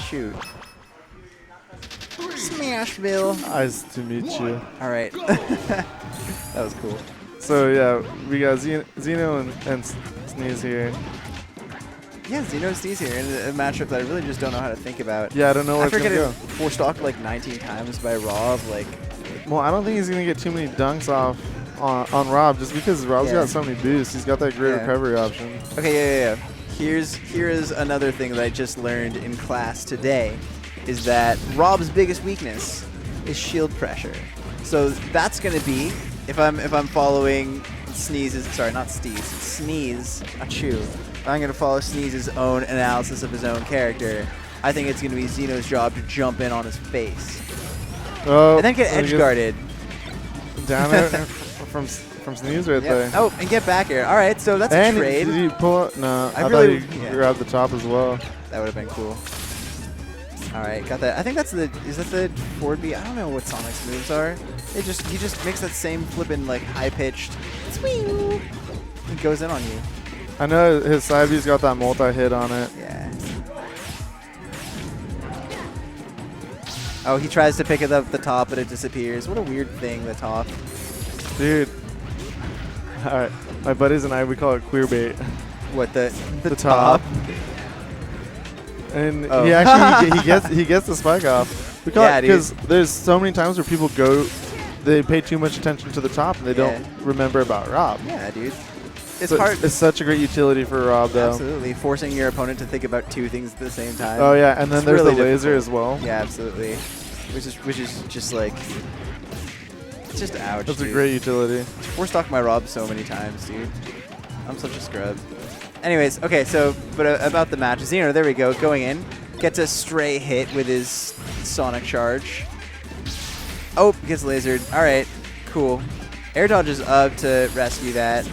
shoot. Smashville. Nice to meet you. All right. That was cool. So yeah, we got Zeno and Sneez here. Yeah, Zeno and Sneez here in a matchup that I really just don't know how to think about. Yeah, I don't know where it's After gonna getting go. four-stalked like 19 times by Rob, like. Well, I don't think he's gonna get too many dunks off on Rob, just because Rob's got so many boosts. He's got that great recovery option. Okay, yeah. Here is another thing that I just learned in class today, is that Rob's biggest weakness is shield pressure. So that's gonna be if I'm following Sneez's Sneez, achoo. I'm gonna follow Sneez's own analysis of his own character. I think it's gonna be Zeno's job to jump in on his face. Oh, and then get edge guarded. Down it from Sneez right there. Oh, and get back here. All right, so that's a trade. Did you pull up? No, I really, thought you grabbed the top as well. That would have been cool. All right, got that. I think that's the. Is that the forward B? I don't know what Sonic's moves are. He just makes that same flippin' like high pitched. Swing. He goes in on you. I know his side B's got that multi hit on it. Yeah. Oh, he tries to pick it up the top, but it disappears. What a weird thing, the top. Dude. All right, my buddies and I, we call it queer bait. What the top? And he actually he gets the spike off. We call it because there's so many times where people they pay too much attention to the top and they don't remember about Rob. Yeah, dude. It's hard. It's such a great utility for Rob, though. Absolutely, forcing your opponent to think about two things at the same time. Oh yeah, and then there's really the laser as well. Yeah, absolutely. Which is just like, it's just ouch. That's a great utility. Four-stocked my Rob so many times, dude. I'm such a scrub. Anyways, okay, so about the match, Zeno, there we go, going in, gets a stray hit with his Sonic charge. Oh, gets lasered. All right, cool. Air dodge is up to rescue that,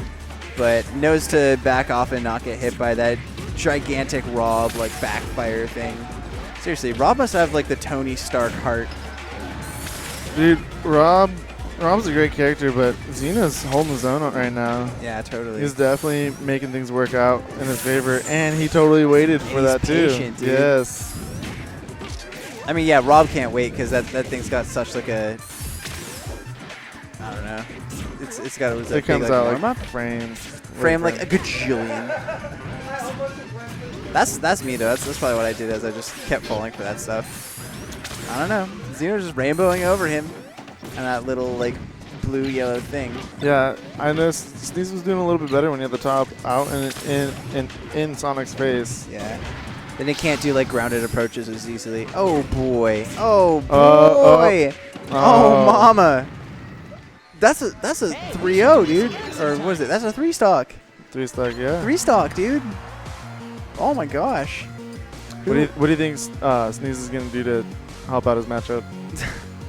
but knows to back off and not get hit by that gigantic Rob like backfire thing. Seriously, Rob must have like the Tony Stark heart. Dude, Rob's a great character, but Xeno's holding his own right now. Yeah, totally. He's definitely making things work out in his favor, and he totally waited for that patient, too. Dude. Yes. I mean, yeah, Rob can't wait because that thing's got such like a, I don't know. It's got a. It comes out like frame like a gajillion. That's me though. That's probably what I did. As I just kept falling for that stuff. I don't know. Xeno's just rainbowing over him, and that little like blue yellow thing. Yeah, I know Sneez was doing a little bit better when he had the top out and in Sonic's face. Yeah. Then he can't do like grounded approaches as easily. Oh boy. Oh boy. Oh mama. That's a 3-0, dude. Or what is it? That's a 3-stock. 3-stock, yeah. 3-stock, dude. Oh my gosh. What do you think Sneez is gonna do to help out his matchup?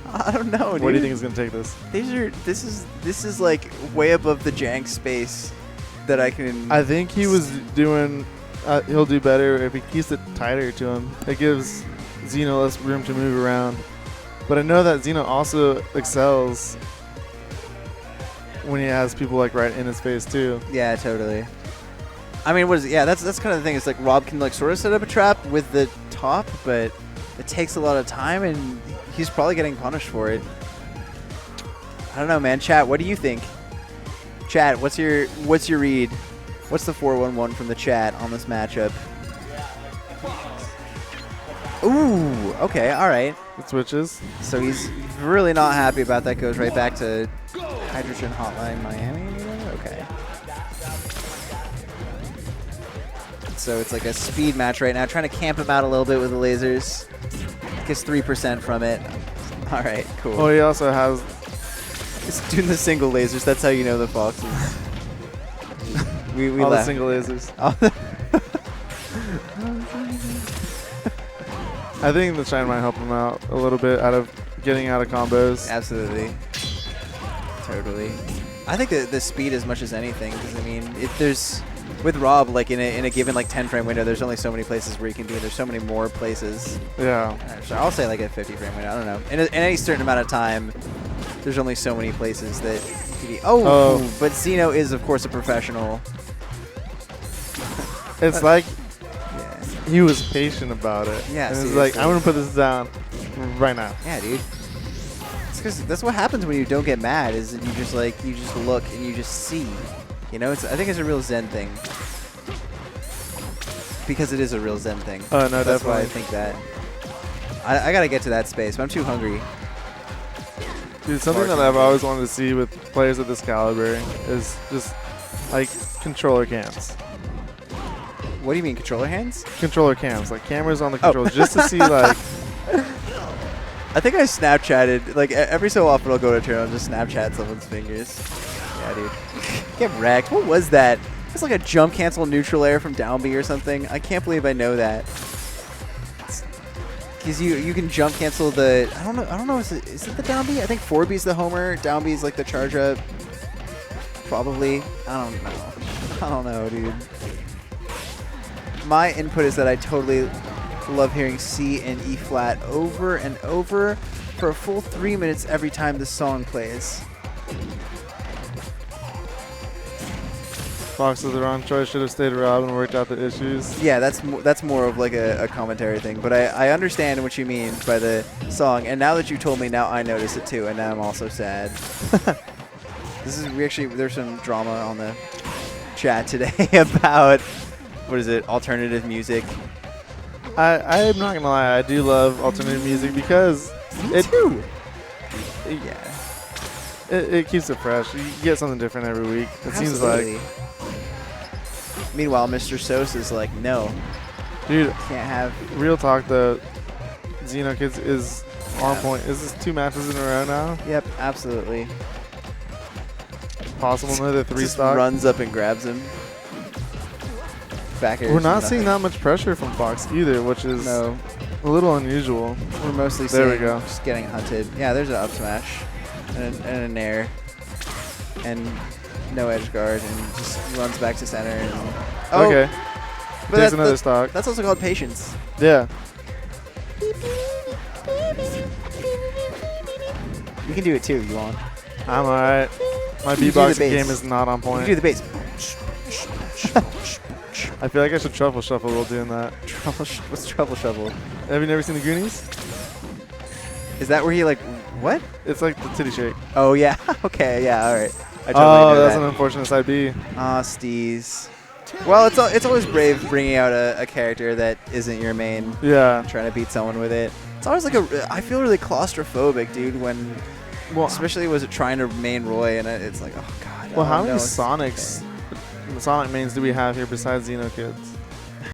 I don't know, dude. What do you think is gonna take this? This is like way above the jank space that I can. I think he was doing. He'll do better if he keeps it tighter to him. It gives Zeno less room to move around. But I know that Zeno also excels when he has people like right in his face too. Yeah, totally. I mean, that's kind of the thing. It's like Rob can like sort of set up a trap with the top, but it takes a lot of time, and he's probably getting punished for it. I don't know, man. Chat, what do you think? Chat, what's your read? What's the 411 from the chat on this matchup? Ooh, okay, all right. It switches. So he's really not happy about that. Goes right back to Hydrogen Hotline Miami. Okay. So it's like a speed match right now. Trying to camp him out a little bit with the lasers. Gets 3% from it. All right, cool. Oh, he also has. It's doing the single lasers. That's how you know the Foxes. we all laugh. the single lasers. I think the shine might help him out a little bit getting out of combos. Absolutely. Totally. I think the speed as much as anything, because I mean, if there's with Rob, like in a given like 10-frame window, there's only so many places where you can be. There's so many more places. Yeah. So I'll say like a 50-frame window. I don't know. In any certain amount of time, there's only so many places that you can be. Oh. But Zeno is of course a professional. It's like. Yeah. he was patient about it. Yeah, and he's seriously. like, I'm gonna put this down right now. Yeah, dude. It's because that's what happens when you don't get mad. Is you just look and you just see. You know, I think it's a real Zen thing. Because it is a real Zen thing. Oh no, that's definitely. why I think that. I gotta get to that space, but I'm too hungry. Dude, something that I've always wanted to see with players of this caliber is just like controller cams. What do you mean, controller hands? Controller cams, like cameras on the controller, just to see like. I think I Snapchatted, like every so often I'll go to turn on just Snapchat someone's fingers. Yeah, dude. Get wrecked. What was that? It's like a jump cancel neutral air from down B or something. I can't believe I know that. Because you can jump cancel the, I don't know, is it the down B? I think 4B's the homer, down B's like the charge up. Probably. I don't know, dude. My input is that I totally love hearing C and E flat over and over for a full 3 minutes every time the song plays. Fox is the wrong choice. Should have stayed Rob and worked out the issues. Yeah, that's more of like a commentary thing. But I understand what you mean by the song. And now that you told me, now I notice it too. And now I'm also sad. There's some drama on the chat today about, what is it, alternative music. I'm not gonna lie, I do love alternative music because too. It keeps it fresh. You get something different every week. It seems Absolutely. like. Meanwhile, Mr. Sosa is like, no, Dude, can't have. real talk though, Zenokids is on point. Is this 2 matches in a row now? Yep, absolutely. Possible another 3 Just stock? runs up and grabs him. Back air. We're not seeing that much pressure from Fox either, which is No, a little unusual. we're mostly There we seeing go. just getting hunted. Yeah, there's an up smash and an air and no edge guard and just runs back to center. And, oh, Okay. but Takes another stock. That's also called patience. Yeah. You can do it too if you want. I'm alright. My You do the beatboxing bass. game is not on You point. can do the bass. I feel like I should truffle shuffle while doing that. What's Trouble Shovel? Have you never seen the Goonies? Is that where he like what? It's like the titty shake. Oh yeah. Okay. Yeah. All right. I totally know That's that. an unfortunate side B. Ah, Steez. Well, it's always brave bringing out a character that isn't your main. Yeah. Trying to beat someone with it. It's always like I feel really claustrophobic, dude. When, especially was it trying to main Roy, and it's like, oh god. Well, oh, how many no, Sonic mains do we have here besides Zenokids?